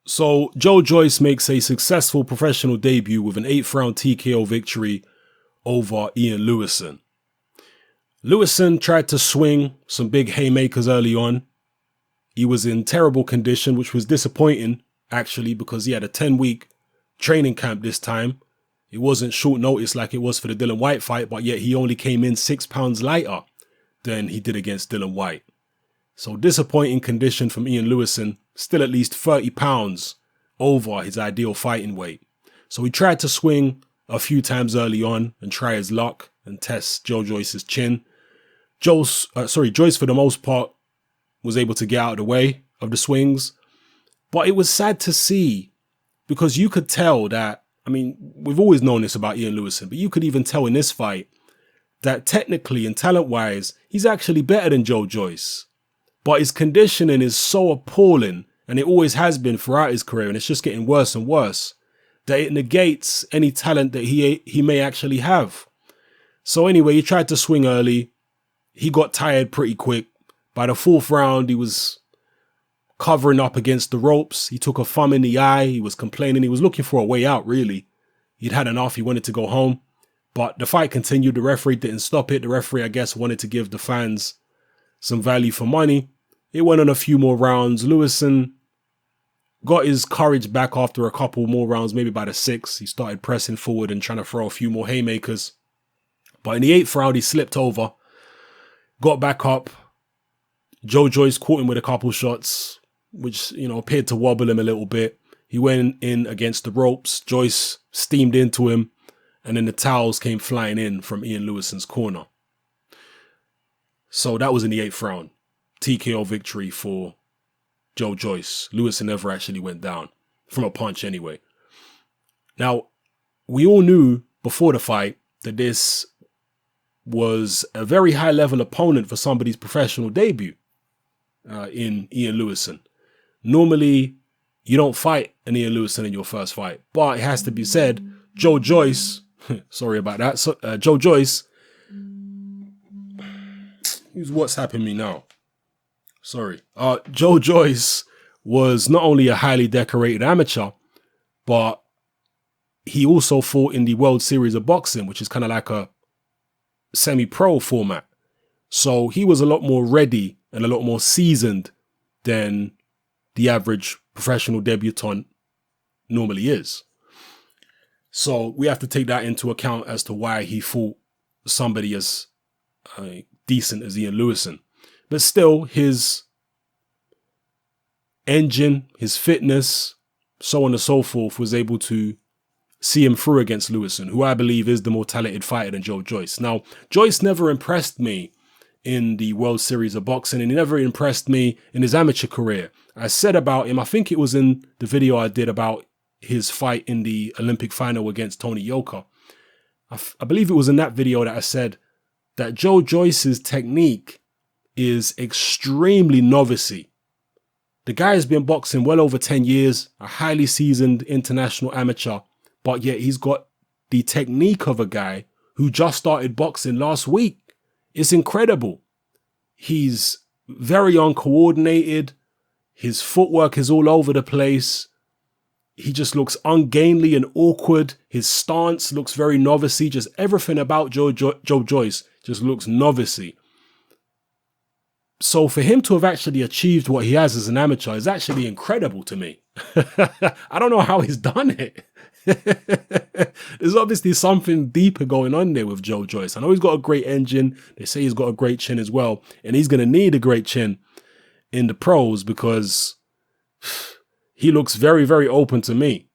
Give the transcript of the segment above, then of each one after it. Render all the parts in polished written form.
So Joe Joyce makes a successful professional debut with an 8th round TKO victory over Ian Lewison. Lewison tried to swing some big haymakers early on. He was in terrible condition, which was disappointing, actually, because he had a 10-week training camp this time. It wasn't short notice like it was for the Dillian Whyte fight, but yet he only came in 6 pounds lighter than he did against Dillian Whyte. So disappointing condition from Ian Lewison, still at least 30 pounds over his ideal fighting weight. So he tried to swing a few times early on and try his luck and test Joe Joyce's chin. Joyce, for the most part, was able to get out of the way of the swings. But it was sad to see, because you could tell that, I mean, we've always known this about Ian Lewison, but you could even tell in this fight that technically and talent-wise, he's actually better than Joe Joyce. But his conditioning is so appalling, and it always has been throughout his career, and it's just getting worse and worse, that it negates any talent that he may actually have. So anyway, he tried to swing early. He got tired pretty quick. By the 4th round, he was covering up against the ropes. He took a thumb in the eye. He was complaining. He was looking for a way out, really. He'd had enough. He wanted to go home. But the fight continued. The referee didn't stop it. The referee, I guess, wanted to give the fans some value for money. It went on a few more rounds. Lewison got his courage back after a couple more rounds, maybe by the 6th. He started pressing forward and trying to throw a few more haymakers. But in the 8th round, he slipped over, got back up. Joe Joyce caught him with a couple shots, which, appeared to wobble him a little bit. He went in against the ropes. Joyce steamed into him, and then the towels came flying in from Ian Lewison's corner. So that was in the 8th round. TKO victory for Joe Joyce. Lewison never actually went down, from a punch anyway. Now, we all knew before the fight that this was a very high-level opponent for somebody's professional debut in Ian Lewison. Normally, you don't fight an Ian Lewison in your first fight, but it has to be said, Joe Joyce, sorry about that, Joe Joyce, what's happening to me now? Sorry. Joe Joyce was not only a highly decorated amateur, but he also fought in the World Series of Boxing, which is kind of like a semi-pro format. So he was a lot more ready and a lot more seasoned than the average professional debutant normally is. So we have to take that into account as to why he fought somebody as decent as Ian Lewison. But still, his engine, his fitness, so on and so forth, was able to see him through against Lewison, who I believe is the more talented fighter than Joe Joyce. Now, Joyce never impressed me in the World Series of Boxing, and he never impressed me in his amateur career. I said about him, I think it was in the video I did about his fight in the Olympic final against Tony Yoka. I believe it was in that video that I said that Joe Joyce's technique is extremely novice-y. The guy has been boxing well over 10 years, a highly seasoned international amateur, but yet he's got the technique of a guy who just started boxing last week. It's incredible. He's very uncoordinated. His footwork is all over the place. He just looks ungainly and awkward. His stance looks very novice-y. Just everything about Joe Joyce just looks novice-y. So for him to have actually achieved what he has as an amateur is actually incredible to me. I don't know how he's done it. There's obviously something deeper going on there with Joe Joyce. I know he's got a great engine. They say he's got a great chin as well. And he's going to need a great chin in the pros because he looks very, very open to me.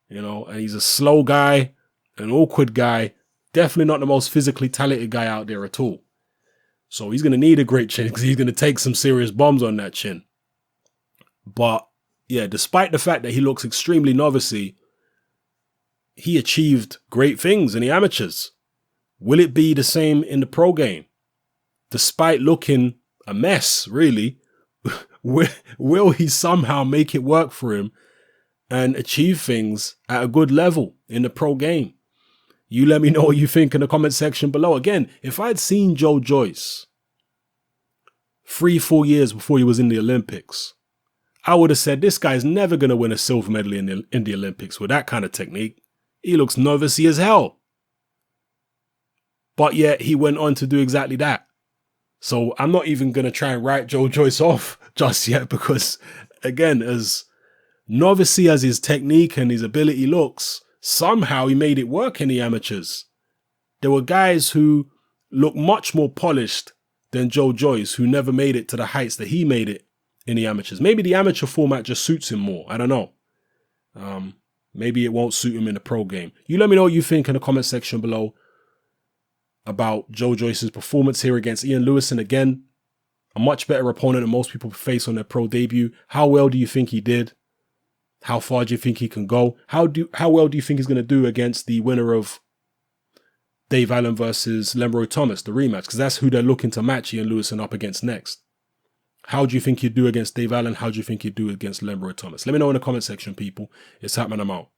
And he's a slow guy, an awkward guy, definitely not the most physically talented guy out there at all. So he's going to need a great chin because he's going to take some serious bombs on that chin. But yeah, despite the fact that he looks extremely novice-y, he achieved great things in the amateurs. Will it be the same in the pro game? Despite looking a mess, really, will he somehow make it work for him and achieve things at a good level in the pro game? You let me know what you think in the comment section below. Again, if I'd seen Joe Joyce 3-4 years before he was in the Olympics, I would have said this guy's never going to win a silver medal in the Olympics with that kind of technique. He looks nervousy as hell. But yet he went on to do exactly that. So I'm not even going to try and write Joyce off just yet, because again, as nervousy as his technique and his ability looks, somehow he made it work in the amateurs. There were guys who look much more polished than Joyce who never made it to the heights that he made it in the amateurs. Maybe the amateur format just suits him more. I don't know. Maybe it won't suit him in the pro game. You let me know what you think in the comment section below about Joyce's performance here against Ian Lewison. Again, a much better opponent than most people face on their pro debut. How well do you think he did? How far do you think he can go? How well do you think he's going to do against the winner of Dave Allen versus Leroy Thomas, the rematch? Because that's who they're looking to match Ian Lewison up against next. How do you think he'd do against Dave Allen? How do you think he'd do against Leroy Thomas? Let me know in the comment section, people. It's happening. I'm out.